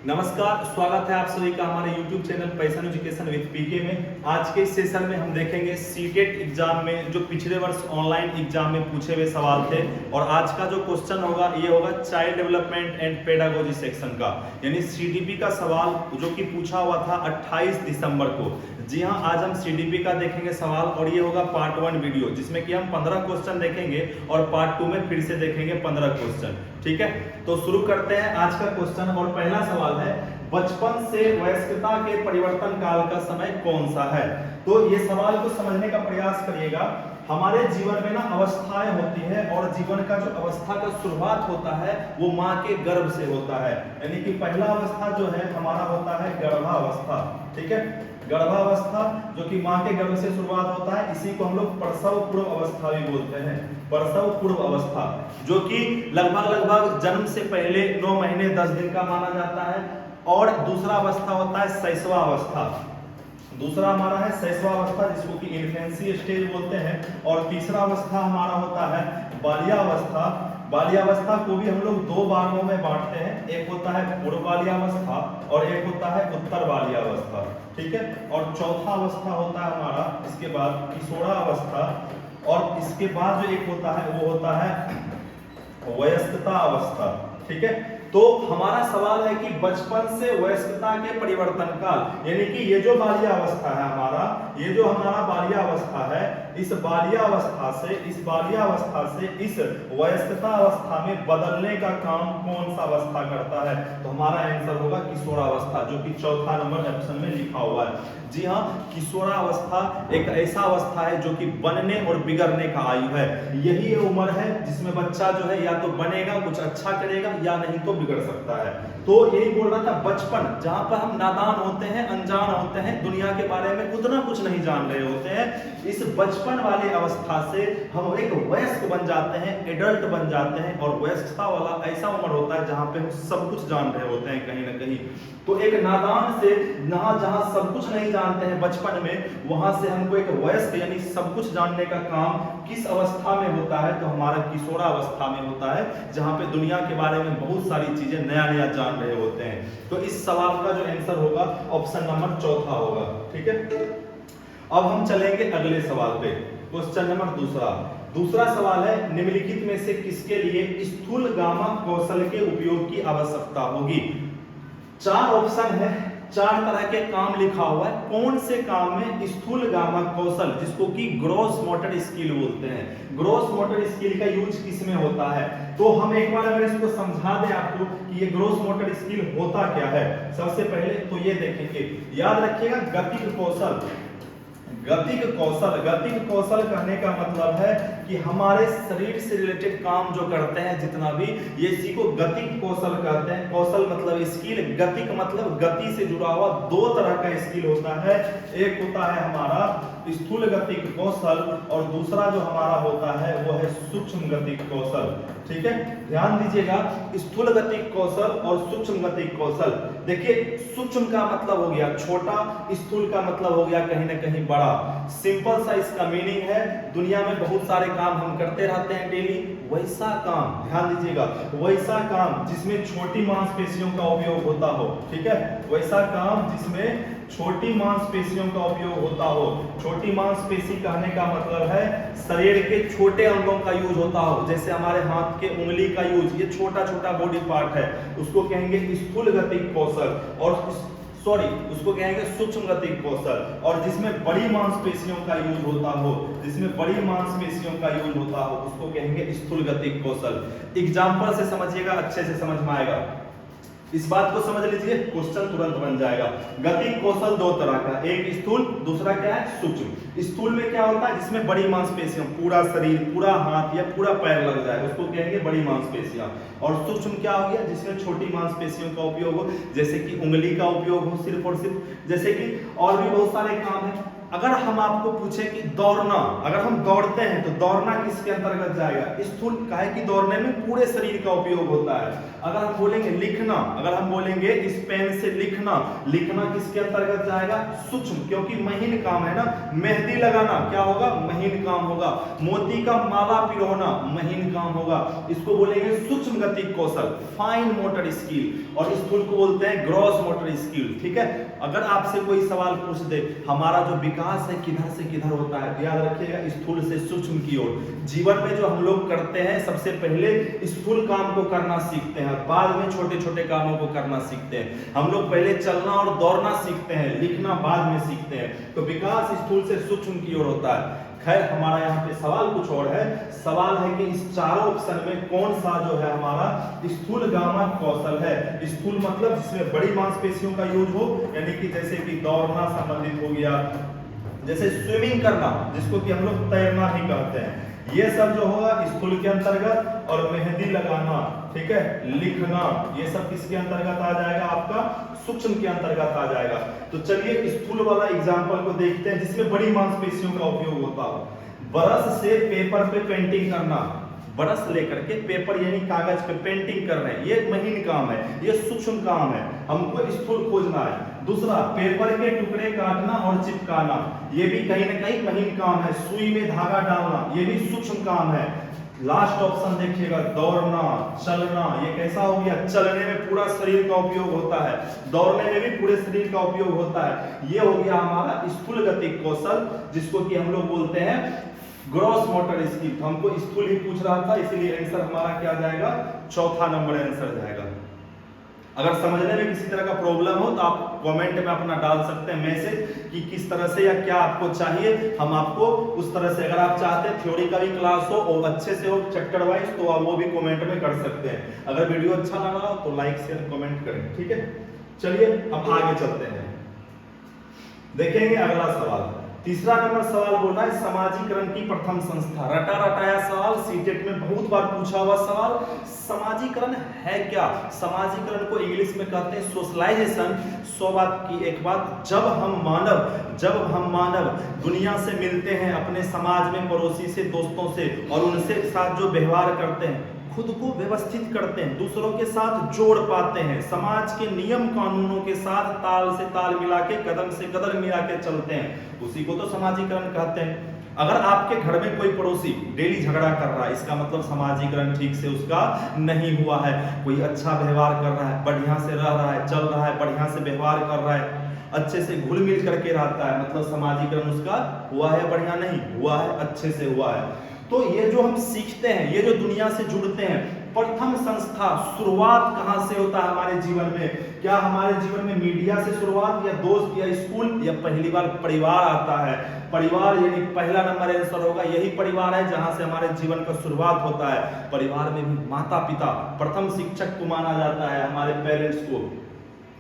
नमस्कार, स्वागत है आप सभी का हमारे YouTube channel passion education with PK में। आज के इस सेशन में हम देखेंगे सीटेट एग्जाम में जो पिछले वर्ष ऑनलाइन एग्जाम में पूछे हुए सवाल थे, और आज का जो क्वेश्चन होगा ये होगा child development and pedagogy section का, यानी सीडीपी का सवाल जो कि पूछा हुआ था 28 दिसंबर को। जी हाँ, आज हम सीडीपी का देखेंगे सवाल, और ये होगा पार्ट 1 वीडियो जिसमें कि हम 15 क्वेश्चन देखेंगे और पार्ट 2 में फिर से देखेंगे 15 क्वेश्चन। ठीक है, तो शुरू करते हैं आज का क्वेश्चन। और पहला सवाल है, बचपन से वयस्कता के परिवर्तन काल का समय कौन सा है? तो ये सवाल को समझने का प्रयास करिएगा। हमारे जीवन में ना अवस्थाएं होती है, और जीवन का जो अवस्था का शुरुआत होता है वो माँ के गर्भ से होता है। यानी कि पहला अवस्था जो है हमारा होता है गर्भावस्था। ठीक है, गर्भावस्था जो कि माँ के गर्भ से शुरुआत होता है, इसी को हम लोग प्रसव पूर्व अवस्था भी बोलते हैं। प्रसव पूर्व अवस्था जो कि लगभग जन्म से पहले 9 महीने 10 दिन का माना जाता है। और दूसरा अवस्था होता है शैशवावस्था। दूसरा हमारा है शैशवावस्था जिसको कि इन्फेंसी स्टेज बोलते हैं। और तीसरा अवस्था हमारा होता है बाल्यावस्था। बाल्यावस्था को भी हम लोग 2 भागों में बांटते हैं, एक होता है पूर्व बाल्यावस्था और एक होता है उत्तर बाल्यावस्था। ठीक है, और चौथा अवस्था होता है हमारा इसके बाद किशोरावस्था, और इसके बाद जो एक होता है वो होता है वयस्कता अवस्था। ठीक है, तो हमारा सवाल है कि बचपन से वयस्कता के परिवर्तन काल, यानी कि ये जो बाल्यावस्था है हमारा, ये जो हमारा बाल्यावस्था है, इस बाल्यावस्था से इस वयस्कता अवस्था में बदलने का काम कौन सा अवस्था करता है? तो हमारा आंसर होगा किशोरावस्था, जो कि चौथा नंबर ऑप्शन में लिखा हुआ है। जी हाँ, किशोरावस्था एक ऐसा अवस्था है जो कि बनने और बिगड़ने का आयु है। यही उम्र है जिसमें बच्चा जो है या तो बनेगा, कुछ अच्छा करेगा, या नहीं तो बिगड़ सकता है। तो यही बोल रहा था, बचपन जहां पर हम नादान होते हैं, अनजान होते हैं, दुनिया के बारे में उतना कुछ नहीं जान रहे होते हैं, इस बचपन वाले अवस्था से हम एक वयस्क बन जाते हैं, एडल्ट बन जाते हैं। और वयस्कता वाला ऐसा उम्र होता है जहां पे हम सब कुछ जान रहे होते हैं कहीं ना कहीं। तो एक नादान से जहां सब कुछ नहीं जानते हैं बचपन में, वहां से हमको एक वयस्क यानी सब कुछ जानने का काम किस अवस्था में होता है? तो हमारा किशोरावस्था में होता है, जहां पे दुनिया के बारे में बहुत सारी चीजें नया जान रहे होते हैं। तो इस सवाल का जो आंसर होगा ऑप्शन नंबर चौथा होगा। ठीक है, अब हम चलेंगे अगले सवाल पे। क्वेश्चन नंबर दूसरा सवाल है, निम्नलिखित में से किसके लिए स्थूल गामा कौशल के उपयोग की आवश्यकता होगी? 4 ऑप्शन है, 4 तरह के काम लिखा हुआ है। कौन से काम में स्थूल गामा कौशल, जिसको कि ग्रॉस मोटर स्किल बोलते हैं, ग्रॉस मोटर स्किल का यूज किस में होता है? तो हम एक बार अगर इसको समझा दें आपको कि ये ग्रॉस मोटर स्किल होता क्या है। सबसे पहले तो ये देखेंगे, याद रखिएगा गतिक कौशल। गतिक कौशल कहने का मतलब है कि हमारे शरीर से रिलेटेड काम जो करते हैं जितना भी, ये इसी को गतिक कौशल कहते हैं। कौशल मतलब स्किल, गतिक मतलब गति से जुड़ा हुआ। 2 तरह का स्किल होता है, एक होता है हमारा स्थूल गतिक कौशल, और दूसरा जो हमारा होता है वो है सूक्ष्म गतिक कौशल। ठीक है, ध्यान दीजिएगा, स्थूल गतिक कौशल और सूक्ष्म गतिक कौशल। देखिए, सूक्ष्म का मतलब हो गया छोटा, स्थूल का मतलब हो गया कहीं ना कहीं बड़ा। सिंपल सा इसका मीनिंग है, दुनिया में बहुत सारे काम हम करते रहते हैं डेली, वैसा काम, ध्यान दीजिएगा, वैसा काम जिसमें छोटी मांसपेशियों का उपयोग होता हो। ठीक है, वैसा काम जिसमें छोटी मांसपेशियों का उपयोग होता हो। छोटी मांसपेशी कहने का मतलब है शरीर के छोटे अंगों का यूज होता हो, जैसे हमारे हाथ के उंगली का यूज, ये छोटा बॉडी पार्ट है, उसको कहेंगे स्थूल गतिक कौशल, और उसको कहेंगे सूक्ष्म गतिक कौशल। और जिसमें बड़ी मांसपेशियों का यूज होता हो, उसको कहेंगे स्थूल गतिक कौशल। एग्जांपल से समझिएगा, अच्छे से समझ में आएगा। इस बात को समझ लीजिए, क्वेश्चन तुरंत बन जाएगा। गतिक कौशल 2 तरह का, एक स्थूल, दूसरा क्या है सूक्ष्म। स्थूल में क्या होता है, जिसमें बड़ी मांसपेशियां, पूरा शरीर, पूरा हाथ या पूरा पैर लग जाए, उसको कहेंगे बड़ी मांसपेशियां। और सूक्ष्म क्या हो गया, जिसमें छोटी मांसपेशियों का उपयोग हो, जैसे कि उंगली का उपयोग हो सिर्फ और सिर्फ, जैसे कि और भी बहुत सारे काम है। अगर हम आपको पूछे कि दौड़ना, अगर हम दौड़ते हैं तो दौड़ना किसके अंतर्गत जाएगा? स्थूल, काहे कि दौड़ने में पूरे शरीर का उपयोग होता है। अगर हम बोलेंगे लिखना, अगर हम बोलेंगे इस पेन से लिखना, लिखना किसके अंतर्गत जाएगा? सूक्ष्म, क्योंकि महीन काम है ना। मेहंदी लगाना क्या होगा? महीन काम होगा। मोती का माला पिरोना महीन काम होगा। इसको बोलेंगे सूक्ष्म गति कौशल, फाइन मोटर स्किल, और स्थूल को बोलते हैं ग्रॉस मोटर स्किल। ठीक है, अगर आपसे कोई सवाल पूछ दे हमारा जो विकास है किधर से किधर होता है, याद रखिएगा स्थूल से सूक्ष्म की ओर। जीवन में जो हम लोग करते हैं सबसे पहले स्थूल काम को करना सीखते हैं, बाद में छोटे छोटे कामों को करना सीखते हैं। हम लोग पहले चलना और दौड़ना सीखते हैं, लिखना बाद में सीखते हैं। तो विकास स्थूल से सूक्ष्म की ओर होता है। खैर, हमारा यहाँ पे सवाल कुछ और है। सवाल है कि इस चारों ऑप्शन में कौन सा जो है हमारा स्थूल गामा कौशल है? स्थूल मतलब जिसमें बड़ी मांसपेशियों का यूज हो, यानी कि जैसे कि दौड़ना संबंधित हो गया, जैसे स्विमिंग करना जिसको कि हम लोग तैरना भी कहते हैं, ये सब जो होगा स्थूल के अंतर्गत। और मेहंदी लगाना, ठीक है, लिखना, ये सब किसके अंतर्गत आ जाएगा? आपका सूक्ष्म के अंतर्गत आ जाएगा। तो चलिए स्थूल वाला एग्जांपल को देखते हैं जिसमें बड़ी मांसपेशियों का उपयोग होता हो। ब्रश से पेपर पे पेंटिंग करना, ब्रश लेकर के पेपर यानी कागज पे पेंटिंग कर रहे हैं, ये महीन काम है, ये सूक्ष्म काम है, हमको स्थूल खोजना है। दूसरा, पेपर के टुकड़े काटना और चिपकाना, ये भी कहीं ना कहीं महीन काम है। सुई में धागा डालना, ये भी सूक्ष्म काम है। लास्ट ऑप्शन देखिएगा, दौड़ना, चलना, ये कैसा हो गया? चलने में पूरा शरीर का उपयोग होता है, दौड़ने में भी पूरे शरीर का उपयोग होता है। ये हो गया हमारा स्थूल गति कौशल, जिसको कि हम लोग बोलते हैं ग्रॉस मोटर स्किल। हमको स्थूल ही पूछ रहा था, इसलिए आंसर हमारा क्या जाएगा? चौथा नंबर आंसर जाएगा। अगर समझने में किसी तरह का प्रॉब्लम हो तो आप कमेंट में अपना डाल सकते हैं मैसेज कि किस तरह से या क्या आपको चाहिए, हम आपको उस तरह से, अगर आप चाहते हैं थ्योरी का भी क्लास हो और अच्छे से हो चैप्टर वाइज, तो आप वो भी कमेंट में कर सकते हैं। अगर वीडियो अच्छा लगा हो तो लाइक शेयर कमेंट करें, ठीक है। चलिए अब आगे चलते हैं, देखेंगे अगला सवाल। तीसरा नंबर सवाल बोल रहा है समाजीकरण की प्रथम संस्था। रटा रटाया सवाल, सीटेट में बहुत बार पूछा हुआ सवाल। समाजीकरण है क्या? समाजीकरण को इंग्लिश में कहते हैं सोशलाइजेशन। 100 बात की एक बात, जब हम मानव दुनिया से मिलते हैं, अपने समाज में पड़ोसी से, दोस्तों से, और उनसे साथ जो व्यवहार करते हैं, खुद को व्यवस्थित करते हैं, दूसरों के साथ जोड़ पाते हैं, समाज के नियम कानूनों के साथ ताल से ताल मिला के, कदम से कदम मिला के चलते हैं, उसी को तो समाजीकरण कहते हैं। अगर आपके घर में कोई पड़ोसी डेली झगड़ा कर रहा है, इसका मतलब समाजीकरण ठीक से उसका नहीं हुआ है। कोई अच्छा व्यवहार कर रहा है, बढ़िया से रह रहा है, चल रहा है, बढ़िया से व्यवहार कर रहा है, अच्छे से घुल मिल करके रहता है, मतलब समाजीकरण उसका हुआ है, बढ़िया नहीं हुआ है, अच्छे से हुआ है। तो ये जो हम सीखते हैं, ये जो दुनिया से जुड़ते हैं, प्रथम संस्था शुरुआत कहां से होता है हमारे जीवन में? क्या हमारे जीवन में मीडिया से शुरुआत, या दोस्त, या स्कूल, या पहली बार परिवार आता है? परिवार यानी पहला नंबर आंसर होगा। यही परिवार है जहां से हमारे जीवन का शुरुआत होता है। परिवार में भी माता पिता प्रथम शिक्षक को माना जाता है, हमारे पेरेंट्स को।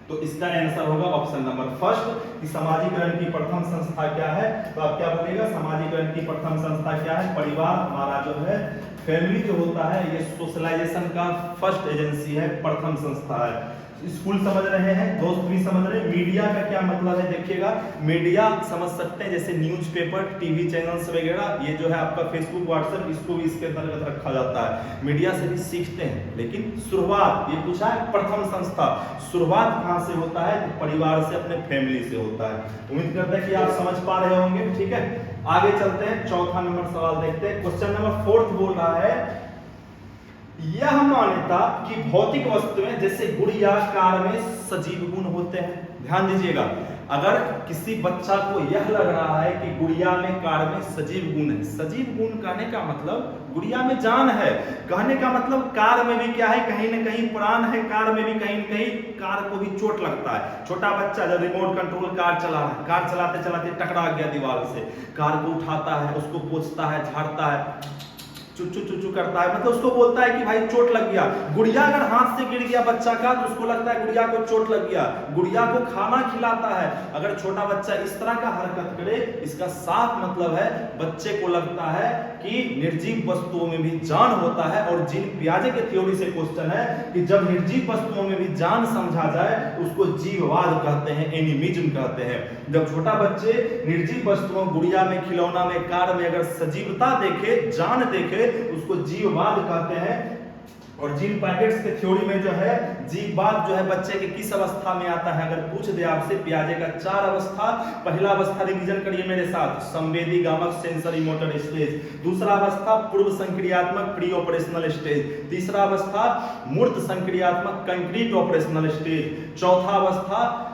तो इसका आंसर होगा ऑप्शन नंबर फर्स्ट कि समाजीकरण की प्रथम संस्था क्या है? तो आप क्या बोलेगा? समाजीकरण की प्रथम संस्था क्या है? परिवार, हमारा जो है फैमिली जो होता है, ये सोशलाइजेशन का फर्स्ट एजेंसी है, प्रथम संस्था है। स्कूल समझ रहे हैं, दोस्त भी समझ रहे हैं। मीडिया का क्या मतलब है देखिएगा, मीडिया समझ सकते हैं जैसे न्यूज़पेपर, टीवी चैनल्स वगैरह, ये जो है आपका फेसबुक, व्हाट्सएप, इसको भी इसके अंतर्गत रखा जाता है। मीडिया से भी सीखते हैं, लेकिन शुरुआत ये पूछा है प्रथम संस्था, शुरुआत कहां से होता है? तो परिवार से, अपने फैमिली से होता है। उम्मीद करते हैं कि आप समझ पा रहे होंगे, ठीक है। आगे चलते हैं, चौथा नंबर सवाल देखते हैं। क्वेश्चन नंबर 4 बोल रहा है यह मान्यता कि भौतिक वस्तुएं जैसे गुड़िया, कार में सजीव गुण होते हैं। ध्यान दीजिएगा, अगर किसी बच्चा को यह लग रहा है कि गुड़िया में, कार में सजीव गुण है, सजीव गुण कहने का मतलब गुड़िया में जान है, कहने का मतलब कार में भी क्या है, कहीं ना कहीं प्राण है, कार में भी कहीं ना कहीं कार को भी चोट लगता है। छोटा बच्चा जब रिमोट कंट्रोल कार चला रहा है, कार चलाते चलाते टकरा गया दीवार से, कार को उठाता है, उसको पोंछता है, झाड़ता है, चुचू चुचू करता है, मतलब उसको बोलता है कि भाई चोट लग गया। गुड़िया अगर हाथ से गिर गया बच्चा का तो उसको लगता है गुड़िया को चोट लग गया, गुड़िया को खाना खिलाता है। अगर छोटा बच्चा इस तरह का हरकत करे, इसका साफ मतलब है बच्चे को लगता है कि निर्जीव वस्तुओं में भी जान होता है। और जीन पियाजे के थ्योरी से क्वेश्चन है कि जब निर्जीव वस्तुओं में भी जान समझा जाए उसको जीववाद कहते हैं, एनिमिज्म कहते हैं। जब छोटा बच्चे निर्जीव वस्तुओं, गुड़िया में, खिलौना में, कार में अगर सजीवता देखे, जान देखे, उसको जीववाद कहते हैं। और जीन पैकेट्स के थ्योरी में जो है जीववाद जो है बच्चे के किस अवस्था में आता है, अगर पूछ दे आपसे पियाजे का 4 अवस्था। पहला अवस्था रिवीजन करिए मेरे साथ, संवेदी गामक सेंसरी मोटर स्टेज। दूसरा अवस्था पूर्व संक्रियात्मक प्री ऑपरेशनल स्टेज। तीसरा अवस्था मूर्त संक्रियात्मक कंक्रीट ऑपरेशनल स्टेज। चौथा अवस्था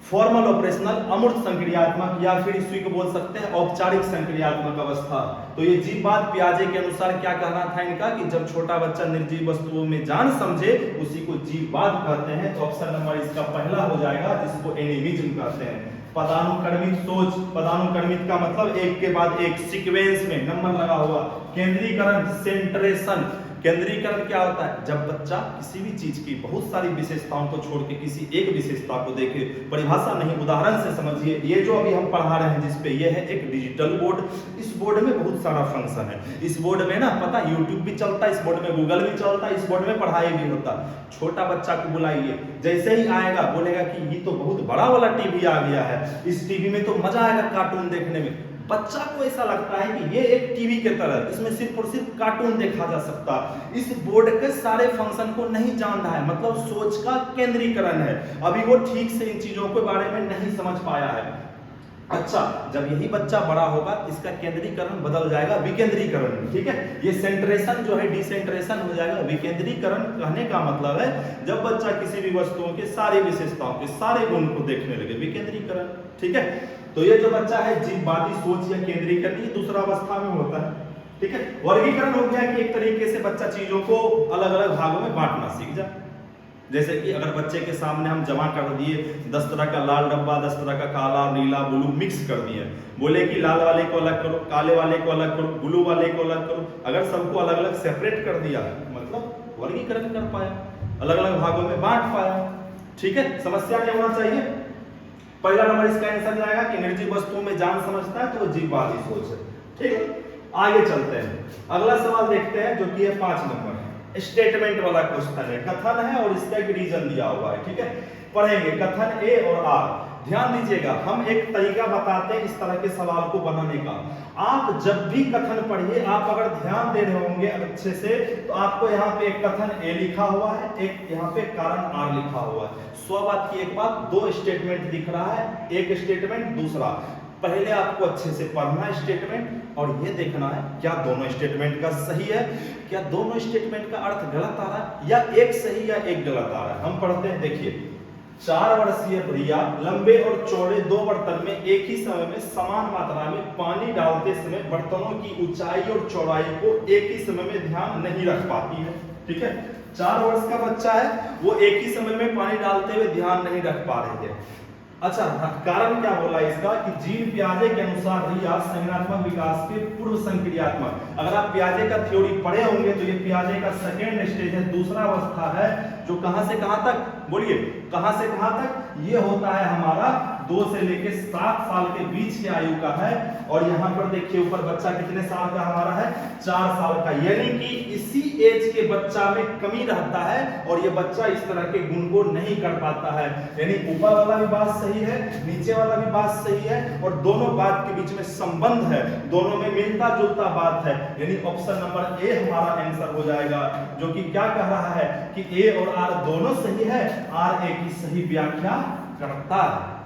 फॉर्मल ऑपरेशनल अमूर्त संक्रियात्मक, या फिर इसी को बोल सकते हैं औपचारिक संक्रियात्मक अवस्था। तो ये जीववाद पियाजे के अनुसार क्या कहना था इनका कि जब छोटा बच्चा निर्जीव वस्तुओं में जान समझे उसी को जीववाद कहते हैं। तो ऑप्शन नंबर इसका पहला हो जाएगा, जिसको एनिमिज्म कहते हैं। पदानुक्रमित सोच, पदानुक्रमित का मतलब एक के बाद एक सीक्वेंस में नंबर लगा हुआ। केंद्रीकरण, सेंट्रेशन। केंद्रीकरण क्या होता है, जब बच्चा किसी भी चीज की बहुत सारी विशेषताओं को छोड़ के किसी एक विशेषता को देखे। परिभाषा नहीं, उदाहरण से समझिए। ये जो अभी हम पढ़ा रहे हैं जिसपे ये है एक डिजिटल बोर्ड। इस बोर्ड में बहुत सारा फंक्शन है। इस बोर्ड में ना पता यूट्यूब भी चलता है, इस बोर्ड में गूगल भी चलता है, इस बोर्ड में पढ़ाई भी होता। छोटा बच्चा को बुलाइए, जैसे ही आएगा बोलेगा कि ये तो बहुत बड़ा वाला टीवी आ गया है, इस टीवी में तो मजा आएगा कार्टून देखने में। बच्चा को ऐसा लगता है कि ये एक टीवी के तरह, इसमें सिर्फ और सिर्फ कार्टून देखा जा सकता। इस बोर्ड के सारे फंक्शन को नहीं जान रहा है, मतलब सोच का केंद्रीकरण है। अभी वो ठीक से इन चीजों के बारे में नहीं समझ पाया है। अच्छा, जब यही बच्चा बड़ा होगा इसका केंद्रीकरण बदल जाएगा विकेंद्रीकरण। ठीक है, ये सेंट्रेशन जो है डिसेंट्रेशन हो जाएगा। विकेंद्रीकरण कहने का मतलब है जब बच्चा किसी भी वस्तुओं के सारी विशेषताओं के सारे गुण को देखने लगे, विकेंद्रीकरण। ठीक है, तो ये जो बच्चा है जीववादी सोच या केंद्रीकरण, ये दूसरा अवस्था में होता है। ठीक है, वर्गीकरण हो गया कि एक तरीके से बच्चा चीजों को अलग अलग भागों में बांटना सीख जाए। जैसे कि अगर बच्चे के सामने हम जमा कर दिए 10 तरह का लाल डब्बा, 10 तरह का काला, नीला, ब्लू मिक्स कर दिए, बोले कि लाल वाले को अलग करो, काले वाले को अलग करो, ब्लू वाले को अलग करो। अगर सबको अलग अलग सेपरेट कर दिया मतलब वर्गीकरण कर पाया, अलग अलग भागों में बांट पाया। ठीक है, समस्या नहीं होना चाहिए। पहला नंबर इसका आंसर जाएगा कि निर्जीव वस्तुओं में जान समझता है तो वो जीववादी सोच है। ठीक है, आगे चलते हैं। अगला सवाल देखते हैं जो कि है 5 नंबर स्टेटमेंट वाला क्वेश्चन है। कथन है और इसका एक रीजन दिया हुआ है। ठीक है, पढ़ेंगे कथन ए और आर। ध्यान दीजिएगा, हम एक तरीका बताते हैं इस तरह के सवाल को बनाने का। आप जब भी कथन पढ़िए, आप अगर ध्यान दे रहे होंगे अच्छे से तो आपको यहाँ पे एक कथन ए लिखा हुआ है, एक यहाँ पे कारण आर लिखा हुआ है। सौ बात की एक बात, 2 स्टेटमेंट दिख रहा है, एक स्टेटमेंट दूसरा। पहले आपको अच्छे से पढ़ना है स्टेटमेंट और ये देखना है क्या दोनों स्टेटमेंट का सही है, क्या दोनों स्टेटमेंट का अर्थ गलत आ रहा है, या एक सही या एक गलत आ रहा है। हम पढ़ते हैं, देखिए 4 वर्षीय प्रिया लंबे और चौड़े 2 बर्तन में एक ही समय में समान मात्रा में पानी डालते समय बर्तनों की ऊंचाई और चौड़ाई को एक ही समय में ध्यान नहीं रख पाती है। ठीक है, 4 वर्ष का बच्चा है, वो एक ही समय में पानी डालते हुए ध्यान नहीं रख पा रहे थे। अच्छा, कारण क्या बोला इसका कि जीन पियाजे के अनुसार रिया संज्ञानात्मक विकास के पूर्व संक्रियात्मक। अगर आप पियाजे का थ्योरी पढ़े होंगे तो ये पियाजे का सेकेंड स्टेज है, दूसरा अवस्था है, जो कहां से कहां तक, बोलिए कहां से कहां तक, ये होता है हमारा 2 से लेके 7 साल के बीच की आयु का है। और यहाँ पर देखिए ऊपर बच्चा कितने साल का हमारा है, 4 साल का, यानी कि इसी एज के बच्चा में कमी रहता है और ये बच्चा इस तरह के गुण को नहीं कर पाता है। यानी ऊपर वाला भी बात सही है, नीचे वाला भी बात सही है, और दोनों बात के बीच में संबंध है, दोनों में मिलता जुलता बात है। यानी ऑप्शन नंबर ए हमारा आंसर हो जाएगा, जो कि क्या कह रहा है कि ए और आर दोनों सही है, आर ए की सही व्याख्या करता है।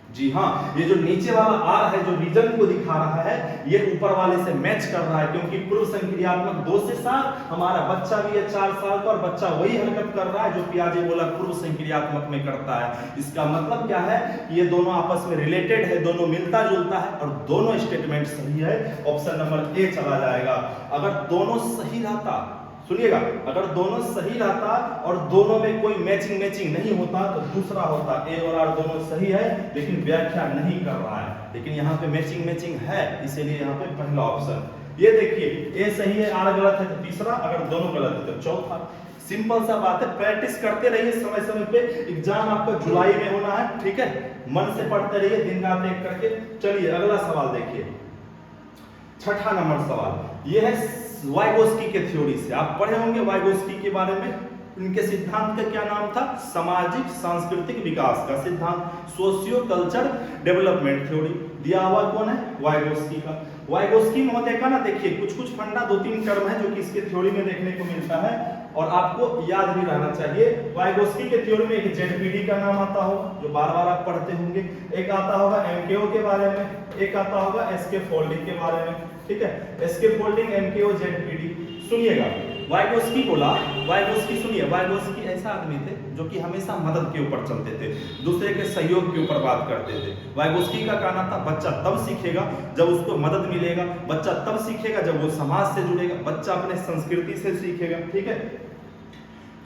जी हाँ, ये जो नीचे वाला आर है जो रीजन को दिखा रहा है, ये ऊपर वाले से मैच कर रहा है, क्योंकि पूर्व संक्रियात्मक 2 से 7, हमारा बच्चा भी है 4 साल का और बच्चा वही हरकत कर रहा है जो पियाजे बोला पूर्व संक्रियात्मक में करता है। इसका मतलब क्या है, ये दोनों आपस में रिलेटेड है, दोनों मिलता जुलता है और दोनों स्टेटमेंट सही है। ऑप्शन नंबर ए चला जाएगा। अगर दोनों सही रहता, सुनिएगा, अगर दोनों सही रहता और दोनों में कोई मैचिंग नहीं होता तो दूसरा होता, ए और आर दोनों सही है लेकिन व्याख्या नहीं कर रहा है, लेकिन यहाँ पे मैचिंग है, इसीलिए यहाँ पे पहला ऑप्शन। ये देखिए ए सही है, आर गलत है तो तीसरा, अगर दोनों गलत है तो चौथा। सिंपल सा बात है, प्रैक्टिस करते रहिए समय समय पे। एग्जाम आपका जुलाई में होना है, ठीक है, मन से पढ़ते रहिए दिन रात एक करके। चलिए अगला सवाल देखिए, छठा नंबर सवाल ये है वाइगोस्की के थ्योरी से। आप पढ़े होंगे वाइगोस्की के बारे में, इनके सिद्धांत का क्या नाम था, सामाजिक सांस्कृतिक विकास का सिद्धांत, सोशियो कल्चर डेवलपमेंट थ्योरी। दिया हुआ कौन है, वाइगोस्की का। वाइगोस्की महोदय का ना देखिए कुछ फंडा, 2-3 टर्म है जो कि इसके थ्योरी में देखने को मिलता है और आपको याद भी रहना चाहिए। वाइगोस्की के थ्योरी में एक जेडपीडी का नाम आता होगा जो बार बार आप पढ़ते होंगे, एक आता होगा एमकेओ के बारे में, एक आता होगा एसके फोल्डिंग के बारे में, ठीक है, एसके फोल्डिंग, एमकेओ, जेडपीडी। सुनिएगा वाइगोस्की बोला, वाइगोस्की सुनिए, वाइगोस्की ऐसा आदमी थे जो कि हमेशा मदद के ऊपर चलते थे, दूसरे के सहयोग के ऊपर बात करते थे। वाइगोस्की का कहना था बच्चा तब सीखेगा जब उसको मदद मिलेगा, बच्चा तब सीखेगा जब वो समाज से जुड़ेगा, बच्चा अपने संस्कृति से सीखेगा, ठीक है।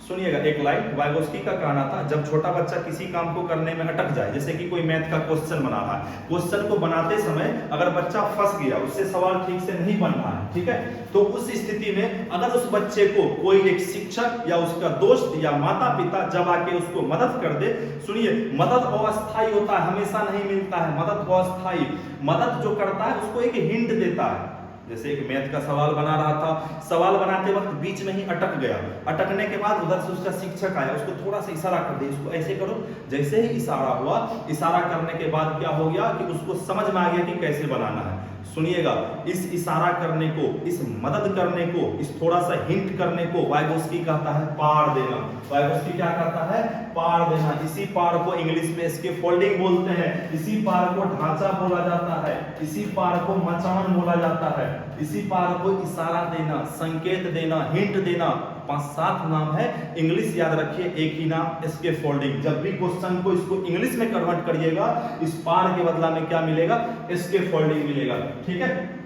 सुनिएगा एक लाइन, वाइगोस्की का कहना था जब छोटा बच्चा किसी काम को करने में अटक जाए, जैसे कि कोई मैथ का क्वेश्चन बना रहा है, क्वेश्चन को बनाते समय अगर बच्चा फंस गया, उससे सवाल ठीक से नहीं बन रहा है, ठीक है, तो उस स्थिति में अगर उस बच्चे को कोई एक शिक्षक या उसका दोस्त या माता पिता जब आके उसको मदद कर दे, सुनिए मदद अस्थायी होता है, हमेशा नहीं मिलता है, मदद अस्थायी, मदद जो करता है उसको एक हिंट देता है। जैसे एक मैथ का सवाल बना रहा था, सवाल बनाते वक्त बीच में ही अटक गया, अटकने के बाद उधर से उसका शिक्षक आया, उसको थोड़ा सा इशारा कर दिया, इसको ऐसे करो। जैसे ही इशारा हुआ, इशारा करने के बाद क्या हो गया कि उसको समझ में आ गया कि कैसे बनाना है। सुनिएगा इस इशारा करने को, इस मदद करने को, इस थोड़ा सा हिंट करने को वाइगोस्की कहता है पार देना। वाइगोस्की क्या कहता है, पार देना। इसी पार को इंग्लिश में इसके फोल्डिंग बोलते हैं, इसी पार को ढांचा बोला जाता है, इसी पार को मचान बोला जाता है, इसी पार को इशारा देना, संकेत देना, हिंट देना। 5-7 नाम है, इंग्लिश याद रखिए, एक ही नाम इसके फोल्डिंग। जब भी क्वेश्चन को इसको इंग्लिश में कन्वर्ट करिएगा, इस पार के बदला में क्या मिलेगा, इसके फोल्डिंग मिलेगा, ठीक है।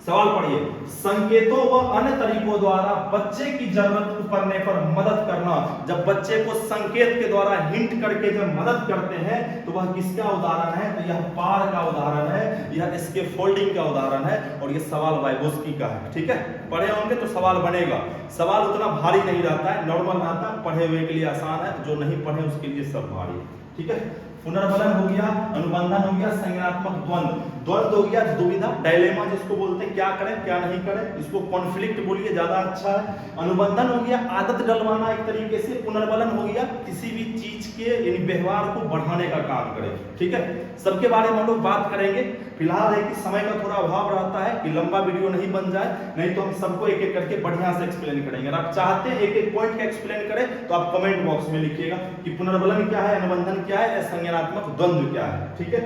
सवाल पढ़िए, संकेतों व अन्य तरीकों द्वारा बच्चे की जरूरत पड़ने पर मदद करना। जब बच्चे को संकेत के द्वारा हिंट करके जब मदद करते हैं तो वह किसका उदाहरण है, तो यह पार का उदाहरण है, यह इसके फोल्डिंग का उदाहरण है और यह सवाल वाइगोस्की का है, ठीक है। पढ़े होंगे तो सवाल बनेगा, सवाल उतना भारी नहीं रहता है, नॉर्मल रहता है, पढ़े हुए के लिए आसान है, जो नहीं पढ़े उसके लिए सब भारी है, ठीक है। पुनर्बलन हो गया, अनुबंधन हो गया, संज्ञानात्मक द्वंद्व, द्वंद्व हो गया, दुविधा, डायलेमा जिसको बोलते हैं, क्या करें क्या नहीं करें, इसको कॉन्फ्लिक्ट बोलिए ज्यादा अच्छा है। अनुबंधन हो गया आदत डलवाना एक तरीके से, पुनर्बलन हो गया किसी भी चीज के यानी व्यवहार को बढ़ाने का काम करे, ठीक है। सबके बारे में हम लोग बात करेंगे, फिलहाल है कि समय का थोड़ा अभाव रहता है कि लंबा वीडियो नहीं बन जाए, नहीं तो हम सबको एक एक करके बढ़िया से एक्सप्लेन करेंगे। अगर आप चाहते हैं एक एक पॉइंट का एक्सप्लेन करें तो आप कमेंट बॉक्स में लिखिएगा कि पुनर्बलन क्या है, अनुबंधन क्या है, संज्ञानात्मक द्वंद्व क्या है, ठीक है।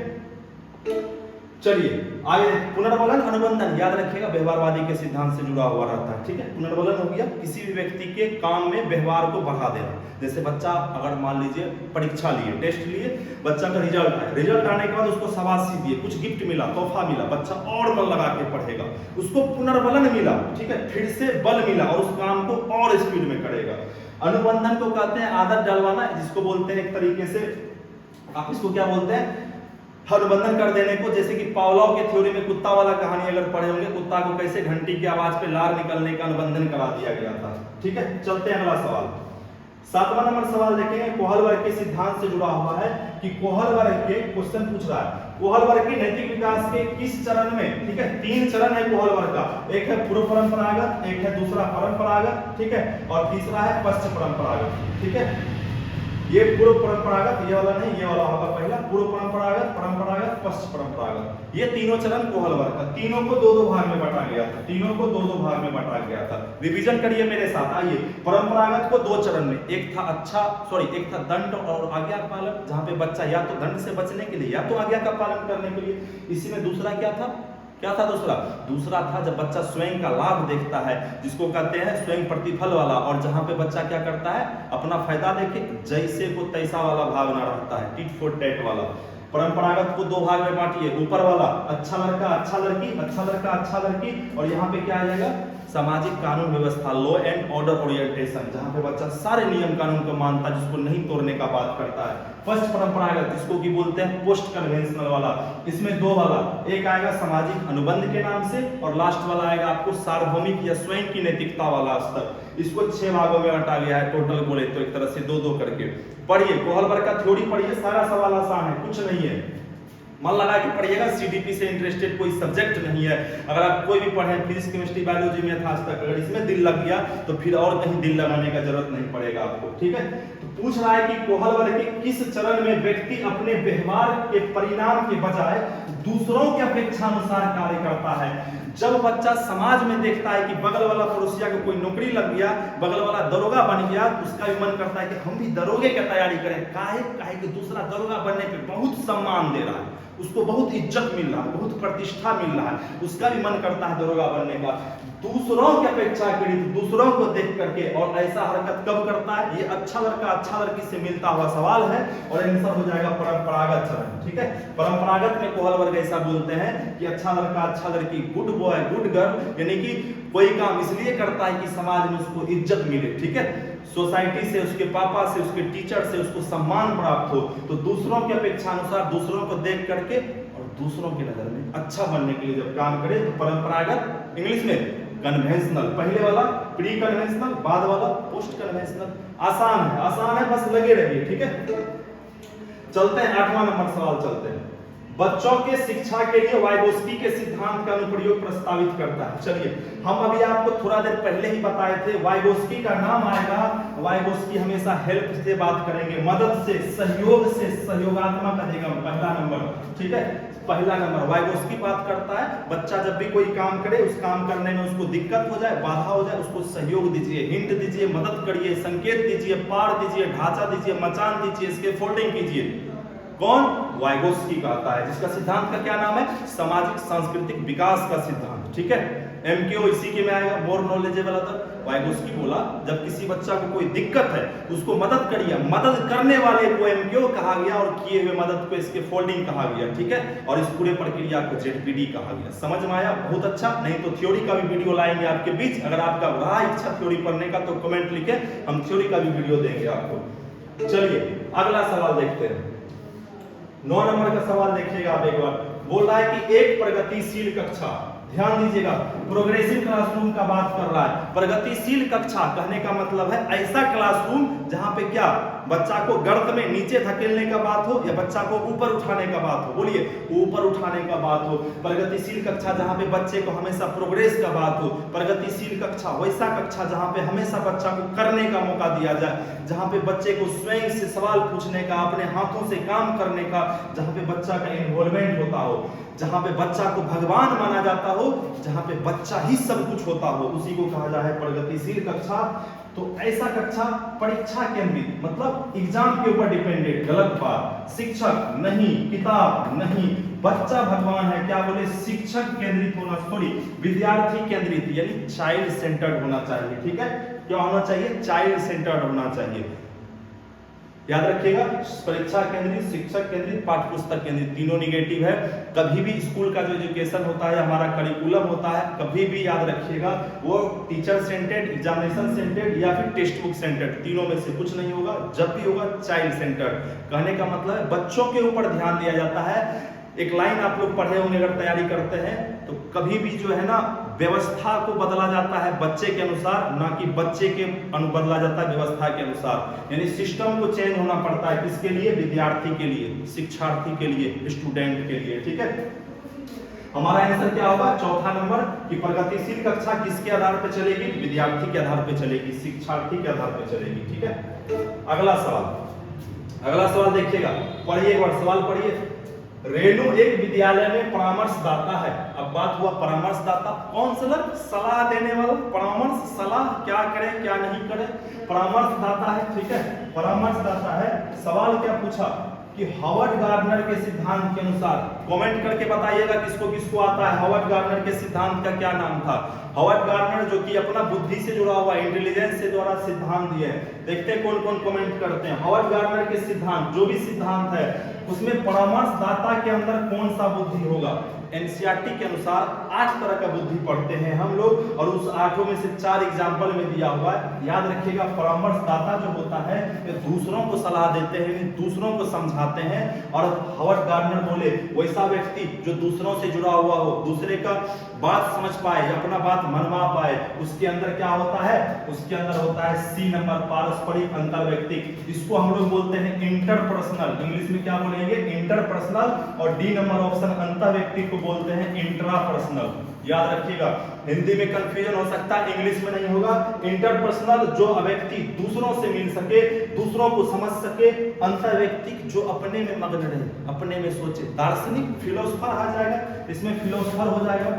चलिए आगे, पुनर्बलन अनुबंधन याद रखिएगा व्यवहारवादी के सिद्धांत से जुड़ा हुआ रहता है, ठीक है। पुनर्बलन हो गया किसी भी व्यक्ति के काम में व्यवहार को बढ़ा देना। जैसे बच्चा अगर मान लीजिए परीक्षा लिए, टेस्ट लिए, बच्चा का रिजल्ट आया, रिजल्ट आने के बाद उसको शाबाशी दिए, कुछ गिफ्ट मिला, तोहफा मिला, बच्चा और मन लगा के पढ़ेगा, उसको पुनर्बलन मिला, ठीक है, फिर से बल मिला और उस काम को और स्पीड में करेगा। अनुबंधन को कहते हैं आदत डलवाना, जिसको बोलते हैं एक तरीके से आप इसको क्या बोलते हैं, अनुबंधन कर देने को। जैसे कि पावलोव के थ्योरी में कुत्ता वाला कहानी अगर पढ़े होंगे, कुत्ता को कैसे घंटी की आवाज पे लार निकलने का अनुबंधन करा दिया गया था, ठीक है। चलते हैं अगला सवाल, 7वां नंबर सवाल देखेंगे, कोहलबर्ग के सिद्धांत से जुड़ा हुआ है कि कोहलबर्ग के क्वेश्चन पूछ रहा है, कोहलबर्ग की नैतिक विकास के किस चरण में, ठीक है, 3 चरण है कोहलबर्ग का, एक है पूर्व परंपरागत, एक है दूसरा परंपरागत, ठीक है, और तीसरा है पश्चिम परंपरागत, ठीक है। ये पूर्व परंपरागत, ये वाला नहीं, ये वाला होगा पहला, पूर्व परंपरागत, परंपरागत, पश्चिम परंपरागत, ये तीनों चरण कोहलबर्ग का। तीनों को 2-2 भाग में बांटा गया था, तीनों को 2-2 भाग में बांटा गया था। रिवीजन करिए मेरे साथ, आइए। परंपरागत को 2 चरण में, एक था एक था दंड और आज्ञा का पालन, जहां पे बच्चा या तो दंड से बचने के लिए या तो आज्ञा का पालन करने के लिए। इसी में दूसरा क्या था दूसरा था जब बच्चा स्वयं का लाभ देखता है, जिसको कहते हैं स्वयं प्रतिफल वाला, और जहां पे बच्चा क्या करता है, अपना फायदा देखे, जैसे को तैसा वाला भावना रहता है, टिट फॉर टैट वाला। परंपरागत को 2 भाग में बांटिए, ऊपर वाला अच्छा लड़का अच्छा लड़की, अच्छा लड़का अच्छा लड़की, और यहाँ पे क्या आ जाएगा सामाजिक कानून व्यवस्था, लॉ एंड ऑर्डर ओरिएंटेशन, जहां पे बच्चा सारे नियम कानून को मानता है, जिसको नहीं तोड़ने का बात करता है। फर्स्ट परंपरागत, जिसको की बोलते हैं पोस्ट कन्वेंशनल वाला, इसमें दो वाला, एक आएगा सामाजिक अनुबंध के नाम से और लास्ट वाला आएगा आपको सार्वभौमिक या स्वयं की नैतिकता वाला स्तर। इसको 6 भागों में बांटा गया है टोटल बोले तो, एक तरह से 2-2 करके पढ़िए। कोहलबर्ग का थ्योरी पढ़िए, सारा सवाल आसान है, कुछ नहीं है, मन लगा के पढ़िएगा। सीडीपी से इंटरेस्टेड कोई सब्जेक्ट नहीं है, अगर आप कोई भी पढ़े फिजिक्स केमिस्ट्री बायोलॉजी में था आज तक, अगर इसमें दिल लग गया तो फिर और कहीं दिल लगाने का जरूरत नहीं पड़ेगा आपको, ठीक है। तो पूछ रहा है कि कोहलबर्ग के किस चरण में व्यक्ति अपने व्यवहार के परिणाम के बजाय दूसरों के अपेक्षानुसार कार्य करता है। जब बच्चा समाज में देखता है कि बगल वाला पड़ोसिया को कोई नौकरी लग गया, बगल वाला दरोगा बन गया, उसका भी मन करता है कि हम भी दरोगे की तैयारी करें। काहे कि दूसरा दरोगा बनने पे बहुत सम्मान दे रहा है, उसको बहुत इज्जत मिल रहा है, बहुत प्रतिष्ठा मिल रहा है, उसका भी मन करता है दरोगा बनने का। दूसरों की अपेक्षाकृत, दूसरों को देख करके, और ऐसा हरकत कब करता है? ये अच्छा लड़का अच्छा लड़की से मिलता हुआ सवाल है और आंसर हो जाएगा परंपरागत चरण, ठीक है। परंपरागत में कोहलबर्ग ऐसा बोलते हैं कि अच्छा लड़का अच्छा लड़की, गुड बॉय गुड गर्ल, यानी कि कोई काम इसलिए करता है कि समाज में उसको इज्जत मिले, ठीक है, सोसाइटी से, उसके पापा से, उसके टीचर से उसको सम्मान प्राप्त हो। तो दूसरों की अपेक्षा अनुसार दूसरों को देख करके और दूसरों की नजर में अच्छा बनने के लिए जब काम करे तो परंपरागत, इंग्लिश में कन्वेंशनल, पहले वाला प्री कन्वेंशनल, बाद वाला पोस्ट कन्वेंशनल। आसान है, बस लगे रहिए, ठीक है। चलते हैं 8वां नंबर सवाल, चलते हैं। बच्चों के शिक्षा के लिए वाइगोस्की के सिद्धांत का अनुप्रयोग प्रस्तावित करता है। चलिए, हम अभी आपको थोड़ा देर पहले ही बताए थे, वाइगोस्की का नाम आएगा, वाइगोस्की हमेशा हेल्प से बात करेंगे, मदद से, सहयोग से, सहयोगात्मक अधिगम, पहला नंबर, ठीक है। पहला नंबर वाइगोस्की बात करता है, बच्चा जब भी कोई काम करे, उस काम करने में उसको दिक्कत हो जाए, बाधा हो जाए, उसको सहयोग दीजिए, हिंट दीजिए, मदद करिए, संकेत दीजिए, पार दीजिए, ढांचा दीजिए, मचान दीजिए, स्कैफोल्डिंग कीजिए। कौन? वाइगोस्की कहता है, जिसका सिद्धांत का क्या नाम है? सामाजिक सांस्कृतिक विकास का सिद्धांत, ठीक है। एमक्यू इसी के में आएगा, मोर नॉलेजेबल अदर। वाइगोस्की बोला जब किसी बच्चा को कोई दिक्कत है उसको मदद करिए, मदद करने वाले को एमक्यू कहा गया और किए हुए मदद को स्कैफोल्डिंग कहा गया, ठीक है। और इस पूरे प्रक्रिया को जेडपीडी कहा गया। समझ में आया? बहुत अच्छा। नहीं तो थ्योरी का भी वीडियो लाएंगे आपके बीच, अगर आपका रहा इच्छा थ्योरी पढ़ने का तो कमेंट लिखे, हम थ्योरी का भी वीडियो देंगे आपको। चलिए अगला सवाल देखते हैं। 9 नंबर का सवाल देखिएगा आप एक बार। बोल रहा है कि एक प्रगतिशील कक्षा, ध्यान दीजिएगा, प्रोग्रेसिव क्लासरूम का बात कर रहा है। प्रगतिशील कक्षा कहने का मतलब है ऐसा क्लासरूम जहां पे क्या बच्चा को गर्त में नीचे धकेलने का बात हो या बच्चा को ऊपर उठाने का बात हो। बोलिए, ऊपर उठाने का बात हो। प्रगतिशील कक्षा जहां पे बच्चे को हमेशा प्रोग्रेस का बात हो। प्रगतिशील कक्षा वैसा कक्षा जहां पे हमेशा बच्चा को करने का मौका दिया जाए, जहां पे बच्चे को स्वयं से सवाल पूछने का, अपने हाथों से काम करने का, जहां पे बच्चा का इन्वॉल्वमेंट होता हो, जहां पे बच्चा को भगवान माना जाता हो, जहां पे बच्चा ही सब कुछ होता हो, उसी को कहा जाता है प्रगतिशील कक्षा। तो ऐसा कक्षा परीक्षा केंद्रित, मतलब एग्जाम के ऊपर डिपेंडेंट, गलत बात। शिक्षक नहीं, किताब नहीं, बच्चा भगवान है। क्या बोले? शिक्षक केंद्रित होना, सॉरी विद्यार्थी केंद्रित, यानी चाइल्ड सेंटर्ड होना चाहिए, ठीक है। क्या होना चाहिए? चाइल्ड सेंटर्ड होना चाहिए। याद रखिएगा, परीक्षा केंद्रित, शिक्षक केंद्रित, पाठ्य पुस्तक केंद्रित, तीनों निगेटिव है। कभी भी स्कूल का जो एजुकेशन होता है, हमारा करिकुलम होता है, कभी भी याद रखिएगा वो टीचर सेंटर्ड, एग्जामिनेशन सेंटर्ड या फिर टेक्स्ट बुक सेंटर्ड, तीनों में से कुछ नहीं होगा। जब भी होगा चाइल्ड सेंटर्ड। कहने का मतलब है बच्चों के ऊपर ध्यान दिया जाता है। एक लाइन आप लोग पढ़े होंगे अगर तैयारी करते हैं तो, कभी भी जो है ना व्यवस्था को बदला जाता है बच्चे के अनुसार, ना कि बच्चे के बदला जाता है व्यवस्था के अनुसार। यानी सिस्टम को चेंज होना पड़ता है, किसके लिए? विद्यार्थी के लिए, शिक्षार्थी के लिए, स्टूडेंट के लिए, ठीक है। हमारा आंसर क्या होगा? चौथा नंबर कि प्रगतिशील कक्षा किसके आधार पर चलेगी? विद्यार्थी के आधार पर चलेगी, शिक्षार्थी के आधार पर चलेगी, ठीक है। अगला सवाल देखिएगा, पढ़िए एक बार सवाल पढ़िए। रेणु एक विद्यालय में परामर्शदाता है। अब बात हुआ परामर्शदाता, कौन सा? सलाह देने वाला, परामर्श, सलाह, क्या करें क्या नहीं करें, परामर्शदाता है, ठीक है। परामर्शदाता है। सवाल क्या पूछा कि हावर्ड गार्डनर के सिद्धांत के अनुसार कमेंट करके बताइएगा किसको किसको आता है। हार्वर्ड गार्डनर के सिद्धांत का क्या नाम था? हार्वर्ड गार्डनर जो कि अपना बुद्धि से जुड़ा हुआ इंटेलिजेंस से द्वारा सिद्धांत दिए हैं। देखते हैं कौन कौन कमेंट करते हैं। हार्वर्ड गार्डनर के सिद्धांत, जो भी सिद्धांत है उसमें परामर्शदाता के अंदर कौन सा बुद्धि होगा? एनसीईआरटी के अनुसार 8 तरह का बुद्धि पढ़ते हैं हम लोग, और उस 8 में से 4 एग्जाम्पल में दिया हुआ है। याद रखिएगा, परामर्शदाता जो होता है ये दूसरों को सलाह देते हैं, दूसरों को समझाते हैं। और हार्वर्ड गार्डनर बोले वैसा व्यक्ति जो दूसरों से जुड़ा हुआ हो, दूसरे का बात समझ पाए, अपना बात मनवा पाए, उसके अंदर क्या होता है? उसके अंदर होता है सी नंबर, पारस्परिक अंतर्वैयक्तिक। इसको हम लोग बोलते हैं इंटरपर्सनल, इंग्लिश में क्या बोलेंगे? इंटरपर्सनल। और डी नंबर ऑप्शन अंतर्वैयक्तिक को बोलते हैं इंट्रापर्सनल। याद रखिएगा, हिंदी में कंफ्यूजन हो सकता है, इंग्लिश में नहीं होगा। इंटरपर्सनल जो व्यक्ति दूसरों से मिल सके, दूसरों को समझ सके। अंतर्वैयक्तिक जो अपने में मग्न रहे, अपने में सोचे। दार्शनिक फिलोसोफर आ जाएगा, इसमें फिलोसोफर हो जाएगा,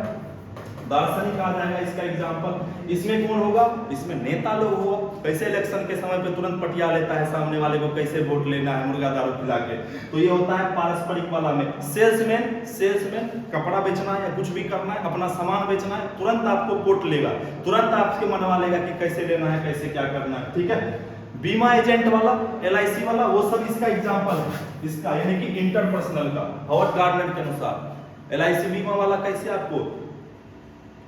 दार्शनिक आ जाएगा इसका एग्जांपल। इसमें कौन होगा? इसमें नेता लोग होगा। कैसे इलेक्शन के समय पे तुरंत पटिया लेता है सामने वाले को, कैसे वोट लेना है मुर्गा दारू खिला के, तो ये होता है पारस्परिक वाला में। सेल्समैन, सेल्समैन कपड़ा बेचना है या कुछ भी करना है, अपना सामान बेचना है, तुरंत आपको वोट लेगा, तुरंत आपके मनवा लेगा कि कैसे लेना है, कैसे क्या करना है, ठीक है। बीमा एजेंट वाला, एलआईसी वाला, वो सब इसका एग्जांपल है, इसका यानी कि इंटरपर्सनल का। हार्वर्ड गार्डनर के अनुसार एलआईसी बीमा वाला कैसे आपको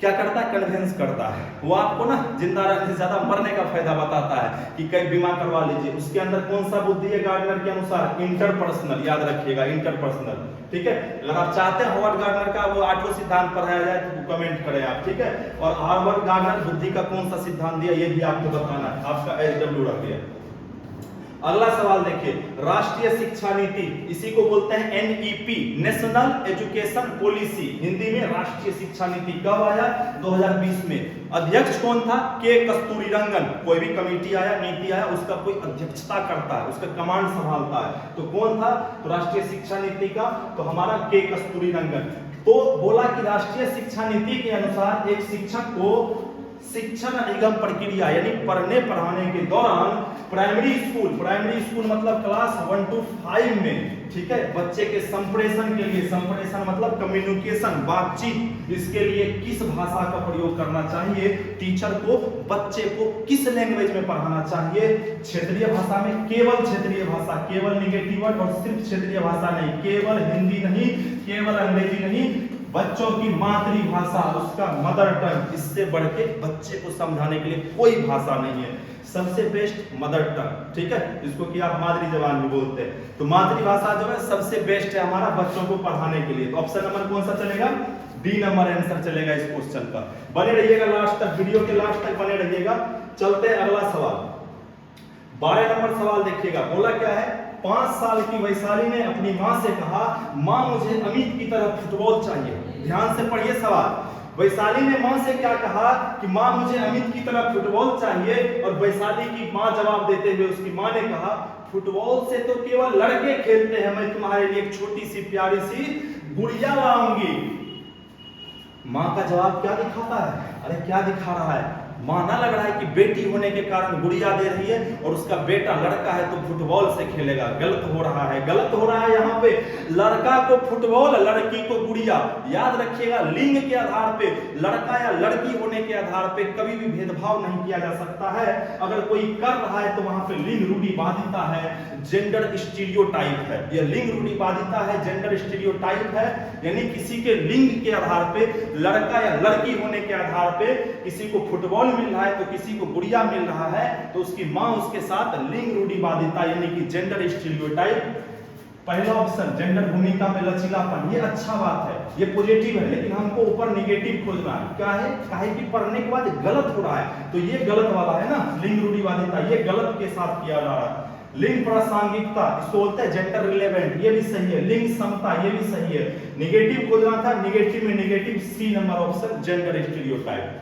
क्या करता है? कन्विंस करता है। वो आपको ना जिंदा रहने से ज्यादा मरने का फायदा बताता है कि कई बीमा करवा लीजिए। उसके अंदर कौन सा बुद्धि है गार्डनर के अनुसार? इंटरपर्सनल। याद रखिएगा, इंटरपर्सनल, ठीक है। अगर आप चाहते हैं हार्वर्ड गार्डनर का वो 8 सिद्धांत पढ़ाया जाए तो कमेंट करें आप, ठीक है। और हार्वर्ड गार्डनर बुद्धि का कौन सा सिद्धांत दिया ये भी आपको बताना है, आपका SW रख दिया। अगला सवाल देखिए, राष्ट्रीय शिक्षा नीति, इसी को बोलते हैं NEP, national education policy. Hindi में राष्ट्रीय शिक्षा नीति कब आया? 2020 में। अध्यक्ष कौन था? के कस्तूरीरंगन। कोई भी कमेटी आया, नीति आया, उसका कोई अध्यक्षता करता है, उसका कमांड संभालता है, तो कौन था? तो राष्ट्रीय शिक्षा नीति का तो हमारा के कस्तूरीरंगन। तो बोला कि राष्ट्रीय शिक्षा नीति के अनुसार एक शिक्षक को शिक्षण निगम प्रक्रिया यानी पढ़ने पढ़ाने के दौरान प्राइमरी स्कूल मतलब क्लास 1 to 5 में, ठीक है, बच्चे के संप्रेषण के लिए, संप्रेषण मतलब कम्युनिकेशन, बातचीत, इसके लिए किस भाषा का प्रयोग करना चाहिए, टीचर को बच्चे को किस लैंग्वेज में पढ़ाना चाहिए। क्षेत्रीय भाषा में केवल क्षेत्रीय भाषा, केवल निगेटिव वर्ड, और सिर्फ क्षेत्रीय भाषा नहीं, केवल हिंदी नहीं, केवल अंग्रेजी नहीं, बच्चों की मातृभाषा, उसका मदर टंग। इससे बढ़ के बच्चे को समझाने के लिए कोई भाषा नहीं है, सबसे बेस्ट मदर टंग, ठीक है, जिसको कि आप मातृ जबान भी बोलते हैं। तो मातृभाषा जो है सबसे बेस्ट है हमारा बच्चों को पढ़ाने के लिए। तो ऑप्शन नंबर कौन सा चलेगा? डी नंबर आंसर चलेगा इस क्वेश्चन का। बने रहिएगा लास्ट तक, वीडियो के लास्ट तक बने रहिएगा। चलते हैं अगला सवाल, 12 नंबर सवाल देखिएगा। बोला क्या है? 5 साल की वैशाली ने अपनी माँ से कहा, माँ मुझे अमित की तरह फुटबॉल चाहिए। ध्यान से पढ़िए सवाल। वैशाली ने माँ से क्या कहा कि माँ मुझे अमित की तरह फुटबॉल चाहिए, और वैशाली की माँ जवाब देते हुए उसकी माँ ने कहा, फुटबॉल से तो केवल लड़के खेलते हैं, मैं तुम्हारे लिए एक छोटी सी प्यारी सी गुड़िया लाऊंगी। माँ का जवाब क्या दिखाता है? अरे क्या दिखा रहा है? माना लग रहा है कि बेटी होने के कारण गुड़िया दे रही है, और उसका बेटा लड़का है तो फुटबॉल से खेलेगा। गलत हो रहा है, गलत हो रहा है। यहाँ पे लड़का को फुटबॉल, लड़की को गुड़िया। याद रखिएगा, लिंग के आधार पे, लड़का या लड़की होने के आधार पे कभी भी भेदभाव नहीं किया जा सकता है। अगर कोई कर रहा है तो वहां पे लिंग रूढ़िवादिता है, जेंडर स्टीरियोटाइप है। यह लिंग रूढ़िवादिता है, जेंडर स्टीरियोटाइप है, यानी किसी के लिंग के आधार पे, लड़का या लड़की होने के आधार पे किसी को फुटबॉल मिल रहा है तो किसी को गुड़िया मिल रहा है, तो उसकी मां उसके साथ लिंग रूढ़िवादिता यानी कि जेंडर स्टीरियोटाइप। पहला ऑप्शन जेंडर भूमिका में लचीलापन, ये अच्छा बात है, ये पॉजिटिव है, लेकिन हमको ऊपर निगेटिव खोजना है। क्या है? काहे कि पढ़ने के बाद गलत हो रहा है, तो ये गलत वाला है ना, लिंग रूढ़िवादिता, ये गलत के साथ किया जा रहा है। लिंग प्रासंगिकता, इसको बोलते हैं जेंडर रिलेवेंट, ये भी सही है। लिंग समता, ये भी सही है। निगेटिव खोजना था, निगेटिव में negative, C number option gender stereotype.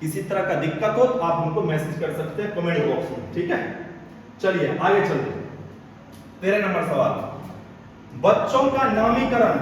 किसी तरह का दिक्कत हो तो आप हमको मैसेज कर सकते हैं कमेंट बॉक्स में, ठीक है। चलिए आगे चलते हैं। 13 नंबर सवाल, बच्चों का नामीकरण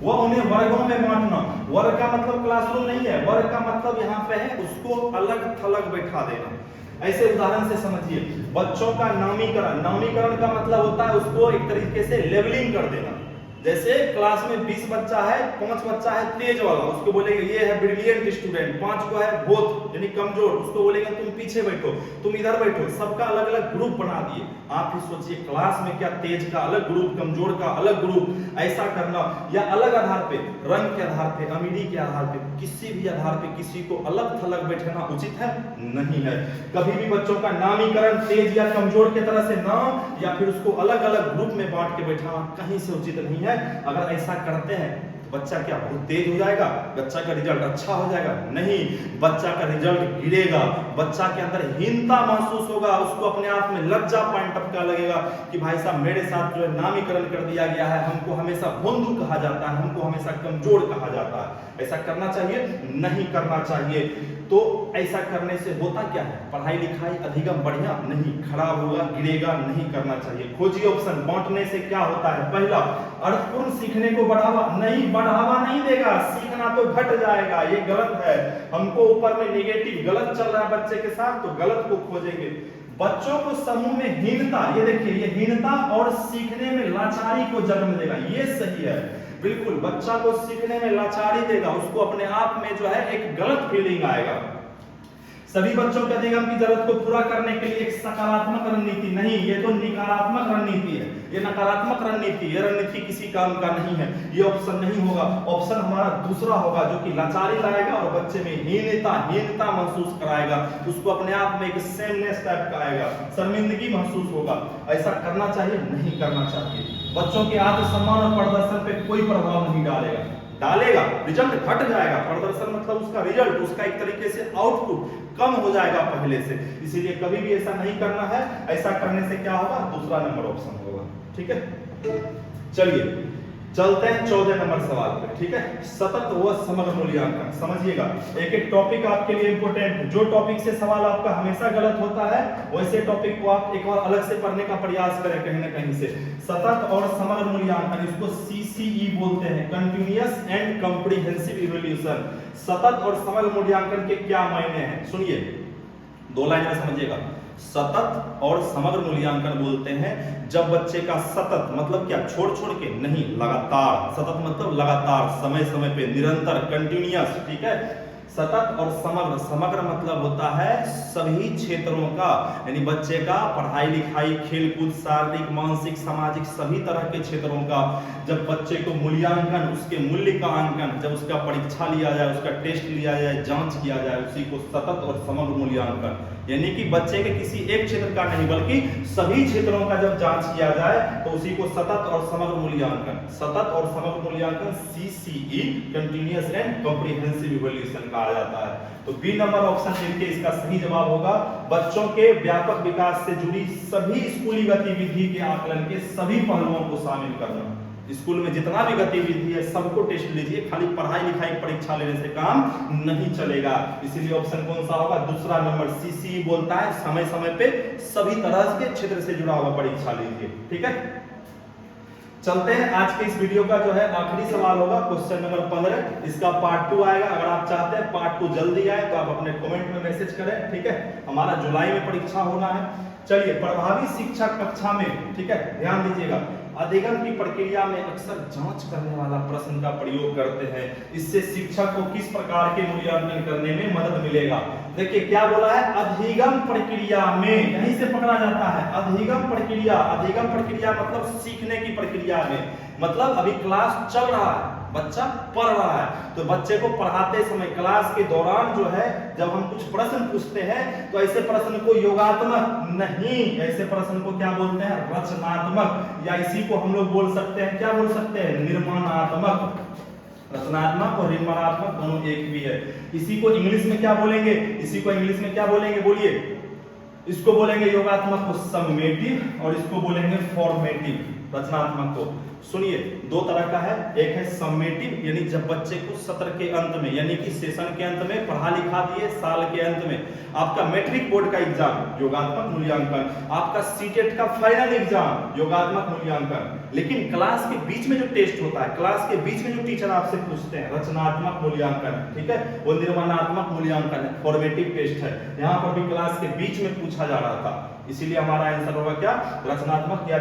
व उन्हें वर्गों में बांटना। वर्ग का मतलब क्लासरूम नहीं है, वर्ग का मतलब यहाँ पे है उसको अलग थलग बैठा देना। ऐसे उदाहरण से समझिए, बच्चों का नामीकरण, नामीकरण का मतलब होता है उसको एक तरीके से लेवलिंग कर देना। जैसे क्लास में 20 बच्चा है, 5 बच्चा है तेज वाला, उसको बोलेंगे ये है ब्रिलियंट स्टूडेंट, 5 को है बोथ यानी कमजोर, उसको बोलेंगे तुम पीछे बैठो, तुम इधर बैठो। सबका अलग अलग ग्रुप बना दिए। आप ही सोचिए क्लास में क्या तेज का अलग ग्रुप, कमजोर का अलग ग्रुप, ऐसा करना, या अलग आधार पे, रंग के आधार पे, अमीरी के आधार पे, किसी भी आधार पे किसी को अलग थलग बैठाना उचित है नहीं है। कभी भी बच्चों का नामीकरण तेज या कमजोर के तरह से नाम या फिर उसको अलग अलग ग्रुप में बांट के बैठाना कहीं से उचित नहीं है। अगर ऐसा करते हैं तो बच्चा क्या बहुत तेज हो जाएगा, बच्चा का रिजल्ट अच्छा हो जाएगा? नहीं, बच्चा का रिजल्ट गिरेगा, बच्चा के अंदर हीनता महसूस होगा, उसको अपने आप में लज्जा पॉइंट टपका लगेगा कि भाई साहब मेरे साथ जो है नामीकरण कर दिया गया है, हमको हमेशा भोंदू कहा जाता है, हमको हमेशा कमजोर कहा जाता है। ऐसा करना चाहिए? नहीं करना चाहिए। तो ऐसा करने से होता क्या है? पढ़ाई लिखाई अधिगम बढ़िया नहीं, खराब होगा, गिरेगा, नहीं करना चाहिए। खोजिए ऑप्शन। बांटने से क्या होता है? पहला, अर्थपूर्ण सीखने को बढ़ावा नहीं, बढ़ावा नहीं देगा, सीखना तो घट जाएगा, ये गलत है। हमको ऊपर में नेगेटिव गलत चल रहा है बच्चे के साथ, तो गलत को खोजेंगे। बच्चों को समूह में हीनता, ये देखिए ये हीनता और सीखने में लाचारी को जन्म देगा, ये सही है बिल्कुल। बच्चा को सीखने में लाचारी देगा, उसको अपने आप में जो है एक गलत फीलिंग आएगा। सभी बच्चों के अधिगम की जरूरत को पूरा करने के लिए एक सकारात्मक रणनीति नहीं, ये तो नकारात्मक रणनीति है, ये नकारात्मक रणनीति, ये रणनीति किसी काम का नहीं है, ये ऑप्शन नहीं होगा। ऑप्शन हमारा दूसरा होगा जो कि लाचारी लाएगा और बच्चे में हीनता महसूस कराएगा, उसको अपने आप में एक सेमनेस टाइप का आएगा, शर्मिंदगी महसूस होगा। ऐसा करना चाहिए? नहीं करना चाहिए। बच्चों के आत्मसम्मान और प्रदर्शन पे कोई प्रभाव नहीं डालेगा, रिजल्ट घट जाएगा। प्रदर्शन मतलब उसका रिजल्ट, उसका एक तरीके से आउटपुट कम हो जाएगा पहले से, इसीलिए कभी भी ऐसा नहीं करना है। ऐसा करने से क्या होगा? दूसरा नंबर ऑप्शन होगा। ठीक है, चलिए चलते हैं 14 नंबर सवाल पे। ठीक है, सतत व समग्र मूल्यांकन। समझिएगा, एक एक टॉपिक आपके लिए इंपॉर्टेंट है। जो टॉपिक से सवाल आपका हमेशा गलत होता है वैसे टॉपिक को आप एक बार अलग से पढ़ने का प्रयास करें कहीं ना कहीं से। सतत और समग्र मूल्यांकन, इसको CCE बोलते हैं, कंटिन्यूअस एंड कॉम्प्रिहेंसिव इवैल्यूएशन। सतत और समग्र मूल्यांकन के क्या मायने हैं सुनिए, 2 लाइन में समझिएगा। सतत और समग्र मूल्यांकन बोलते हैं जब बच्चे का सतत मतलब क्या, छोड़ के नहीं, लगातार। सतत मतलब लगातार, समय समय पे, निरंतर, कंटिन्यूअस। ठीक है, सतत और समग्र मतलब होता है सभी क्षेत्रों का, यानी बच्चे का पढ़ाई लिखाई, खेलकूद, शारीरिक, मानसिक, सामाजिक सभी तरह के क्षेत्रों का जब बच्चे को मूल्यांकन, उसके मूल्य का अंकन, जब उसका परीक्षा लिया जाए, उसका टेस्ट लिया जाए, जांच किया जाए, उसी को सतत और समग्र मूल्यांकन, यानी कि बच्चे के किसी एक क्षेत्र का नहीं बल्कि सभी क्षेत्रों का जब जांच किया जाए तो उसी को सतत और समग्र मूल्यांकन, सतत और समग्र मूल्यांकन CCE, continuous and comprehensive evaluation कहा जाता है। तो बी नंबर ऑप्शन देखिए इसका सही जवाब होगा, बच्चों के व्यापक विकास से जुड़ी सभी स्कूली गतिविधि के आकलन के सभी पहलुओं को शामिल करना। स्कूल में जितना भी गतिविधि है सबको टेस्ट लीजिए, खाली पढ़ाई लिखाई परीक्षा लेने से काम नहीं चलेगा। इसीलिए ऑप्शन कौन सा होगा? दूसरा नंबर। CCE बोलता है समय समय पे सभी तरह के क्षेत्र से जुड़ा हुआ परीक्षा लीजिए। ठीक है, चलते हैं आज के इस वीडियो का जो है आखिरी सवाल होगा, क्वेश्चन नंबर 15। इसका पार्ट 2 आएगा। अगर आप चाहते हैं पार्ट 2 जल्दी आए तो आप अपने कमेंट में मैसेज करें। ठीक है, हमारा जुलाई में परीक्षा होना है। चलिए, प्रभावी शिक्षा कक्षा में, ठीक है, ध्यान दीजिएगा, अधिगम की प्रक्रिया में अक्सर जांच करने वाला प्रश्न का प्रयोग करते हैं। इससे शिक्षक को किस प्रकार के मूल्यांकन करने में मदद मिलेगा? देखिए क्या बोला है, अधिगम प्रक्रिया में, यहीं से पकड़ा जाता है। अधिगम प्रक्रिया मतलब सीखने की प्रक्रिया में, मतलब अभी क्लास चल रहा है, बच्चा पढ़ रहा है, तो बच्चे को पढ़ाते समय क्लास के दौरान जो है जब हम कुछ प्रश्न पूछते हैं तो ऐसे प्रश्न को योगात्मक नहीं, ऐसे प्रश्न को क्या बोलते हैं? रचनात्मक, या इसी को हम लोग बोल सकते हैं, क्या बोल सकते हैं? निर्माणात्मक। रचनात्मक और निर्माणात्मक दोनों एक भी है। इसी को इंग्लिश में क्या बोलेंगे? इसी को इंग्लिश में क्या बोलेंगे? बोलिए। इसको बोलेंगे योगात्मक को समेटिव और इसको बोलेंगे फॉर्मेटिव। रचनात्मक को सुनिए, 2 तरह का है। एक है समेटिव, यानी जब बच्चे को सत्र के अंत में, यानी कि सेशन के अंत में पढ़ा लिखा दिए, साल के अंत में आपका मैट्रिक बोर्ड का एग्जाम योगात्मक मूल्यांकन, आपका सीटेट का फाइनल एग्जाम योगात्मक मूल्यांकन, लेकिन क्लास के बीच में जो टेस्ट होता है, क्लास के बीच में जो टीचर आपसे पूछते हैं, रचनात्मक मूल्यांकन। ठीक है, वो निर्माणात्मक मूल्यांकन है, फॉर्मेटिव टेस्ट है। यहाँ पर भी क्लास के बीच में पूछा जा रहा था, इसीलिए हमारा आंसर होगा क्या, रचनात्मक या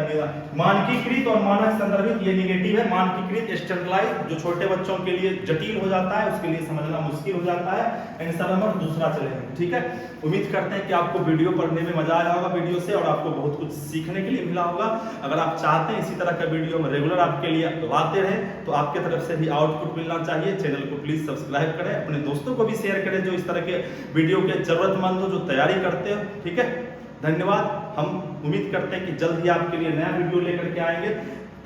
मानकीकृत और मानक संदर्भित, ये निगेटिव है। मानकीकृत स्टैंडर्डाइज जो छोटे बच्चों के लिए जटिल हो जाता है, उसके लिए समझना मुश्किल हो जाता है। आंसर नंबर दूसरा चलेगा, ठीक है। उम्मीद करते हैं कि आपको वीडियो पढ़ने में मजा आया होगा वीडियो से, और आपको बहुत कुछ सीखने के लिए मिला होगा। अगर आप चाहते हैं इसी तरह का वीडियो हम रेगुलर आपके लिए लाते रहे, तो आपके तरफ से भी आउटपुट मिलना चाहिए। चैनल को प्लीज सब्सक्राइब करें, अपने दोस्तों को भी शेयर करें जो इस तरह के वीडियो के जरूरतमंद हो, जो तैयारी करते हो, ठीक है। धन्यवाद। हम उम्मीद करते हैं कि जल्द ही आपके लिए नया वीडियो लेकर के आएंगे।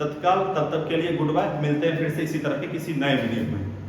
तत्काल तब तक के लिए गुड बाय। मिलते हैं फिर से इसी तरह के किसी नए वीडियो में।